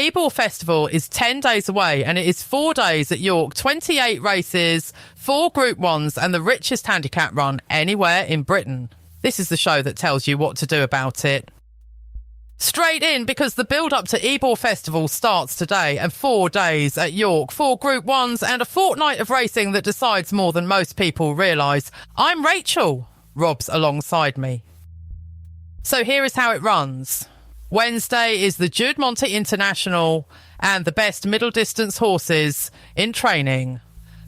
Ebor Festival is 10 days away and it is 4 days at York, 28 races, 4 Group 1s and the richest handicap run anywhere in Britain. This is the show that tells you what to do about it. Straight in, because the build-up to Ebor Festival starts today, and 4 days at York, 4 Group 1s and a fortnight of racing that decides more than most people realise. I'm Rachel. Rob's alongside me. So here is how it runs. Wednesday is the Juddmonte International and the best middle distance horses in training.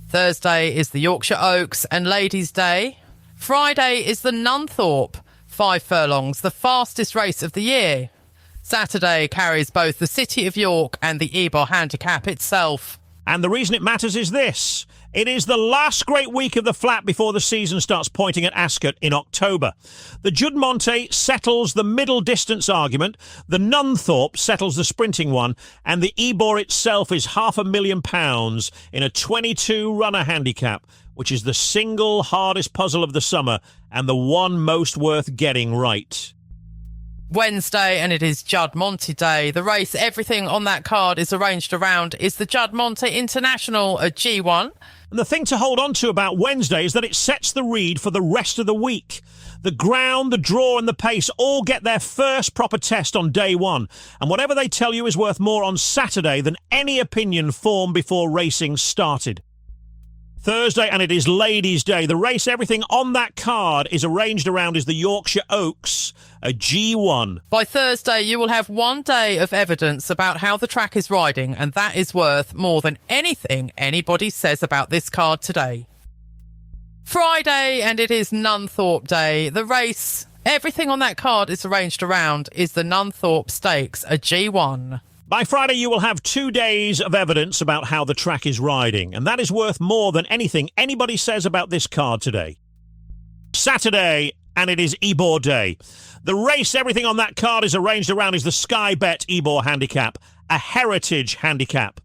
Thursday is the Yorkshire Oaks and Ladies' Day. Friday is the Nunthorpe, 5 furlongs, the fastest race of the year. Saturday carries both the City of York and the Ebor handicap itself. And the reason it matters is this. It is the last great week of the flat before the season starts pointing at Ascot in October. The Juddmonte settles the middle distance argument, the Nunthorpe settles the sprinting one, and the Ebor itself is £500,000 in a 22-runner handicap, which is the single hardest puzzle of the summer and the one most worth getting right. Wednesday, and it is Juddmonte Day. The race everything on that card is arranged around is the Juddmonte International, a G1. And the thing to hold on to about Wednesday is that it sets the read for the rest of the week. The ground, the draw and the pace all get their first proper test on day one. And whatever they tell you is worth more on Saturday than any opinion formed before racing started. Thursday, and it is Ladies' Day. The race everything on that card is arranged around is the Yorkshire Oaks, a G1. By Thursday, you will have 1 day of evidence about how the track is riding, and that is worth more than anything anybody says about this card today. Friday, and it is Nunthorpe Day. The race everything on that card is arranged around is the Nunthorpe Stakes, a G1. By Friday, you will have 2 days of evidence about how the track is riding, and that is worth more than anything anybody says about this card today. Saturday, and it is Ebor Day. The race everything on that card is arranged around is the Sky Bet Ebor handicap, a heritage handicap.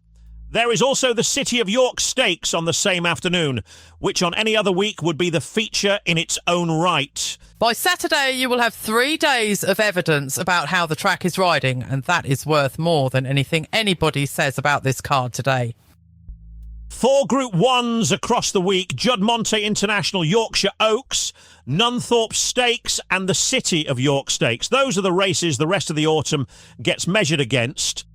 There is also the City of York Stakes on the same afternoon, which on any other week would be the feature in its own right. By Saturday, you will have 3 days of evidence about how the track is riding, and that is worth more than anything anybody says about this card today. 4 Group 1s across the week, Juddmonte International, Yorkshire Oaks, Nunthorpe Stakes and the City of York Stakes. Those are the races the rest of the autumn gets measured against.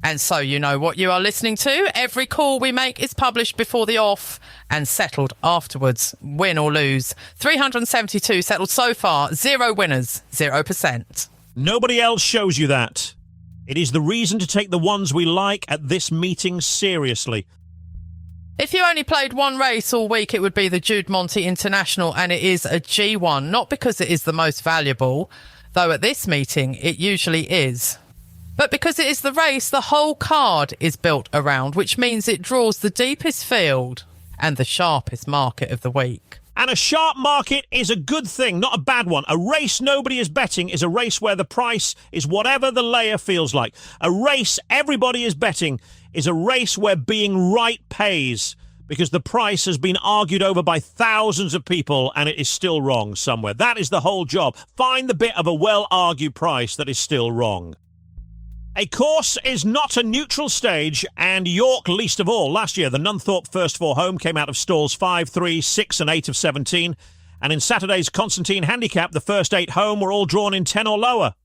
And so you know what you are listening to. Every call we make is published before the off and settled afterwards, win or lose. 372 settled so far, 0 winners, 0%. Nobody else shows you that. It is the reason to take the ones we like at this meeting seriously. If you only played 1 race all week, it would be the Juddmonte International, and it is a G1, not because it is the most valuable, though at this meeting it usually is. But because it is the race the whole card is built around, which means it draws the deepest field and the sharpest market of the week. And a sharp market is a good thing, not a bad one. A race nobody is betting is a race where the price is whatever the layer feels like. A race everybody is betting is a race where being right pays, because the price has been argued over by thousands of people and it is still wrong somewhere. That is the whole job. Find the bit of a well-argued price that is still wrong. A course is not a neutral stage, and York least of all. Last year, the Nunthorpe first 4 home came out of stalls 5, 3, 6 and 8 of 17. And in Saturday's Constantine handicap, the first 8 home were all drawn in 10 or lower.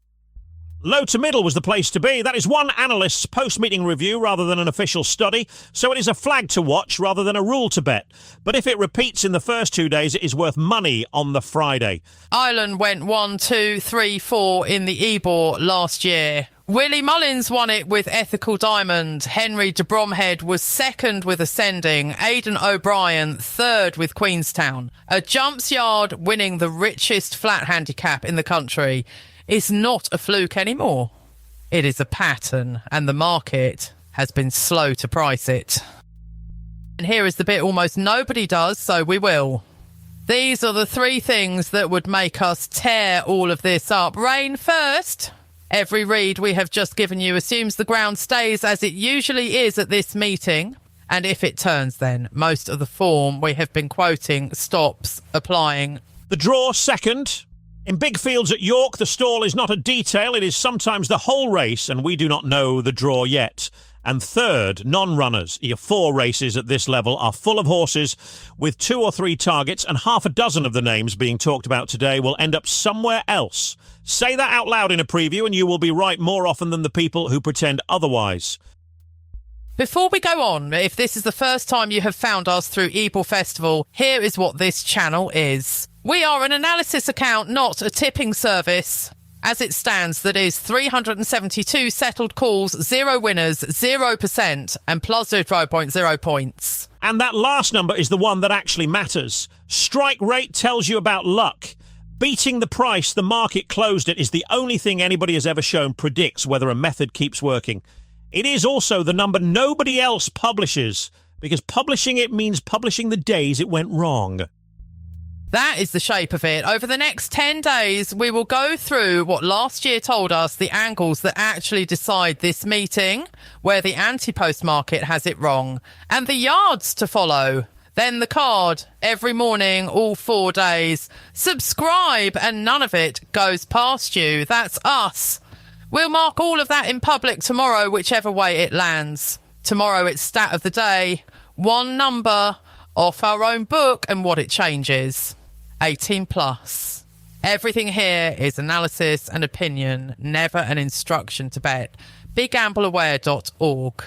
Low to middle was the place to be. That is one analyst's post-meeting review rather than an official study, so it is a flag to watch rather than a rule to bet. But if it repeats in the first 2 days, it is worth money on the Friday. Ireland went 1, 2, 3, 4 in the Ebor last year. Willie Mullins won it with Ethical Diamond. Henry de Bromhead was second with Ascending. Aidan O'Brien third with Queenstown. A Jumps Yard winning the richest flat handicap in the country is not a fluke anymore. It is a pattern, and the market has been slow to price it. And here is the bit almost nobody does, so we will. These are the 3 things that would make us tear all of this up. Rain first. Every read we have just given you assumes the ground stays as it usually is at this meeting. And if it turns, then most of the form we have been quoting stops applying. The draw second. In big fields at York, the stall is not a detail, it is sometimes the whole race, and we do not know the draw yet. And third, non-runners. Your 4 races at this level are full of horses with 2 or 3 targets, and half a dozen of the names being talked about today will end up somewhere else. Say that out loud in a preview and you will be right more often than the people who pretend otherwise. Before we go on, if this is the first time you have found us through Ebor Festival, here is what this channel is. We are an analysis account, not a tipping service. As it stands, that is 372 settled calls, 0 winners, 0%, and plus 0.0 points. And that last number is the one that actually matters. Strike rate tells you about luck. Beating the price the market closed at is the only thing anybody has ever shown predicts whether a method keeps working. It is also the number nobody else publishes, because publishing it means publishing the days it went wrong. That is the shape of it. Over the next 10 days, we will go through what last year told us the angles that actually decide this meeting, where the anti-post market has it wrong, and the yards to follow. Then the card, every morning, all 4 days. Subscribe, and none of it goes past you. That's us. We'll mark all of that in public tomorrow, whichever way it lands. Tomorrow it's stat of the day, 1 number, off our own book, and what it changes. 18 plus. Everything here is analysis and opinion, never an instruction to bet. BeGambleAware.org.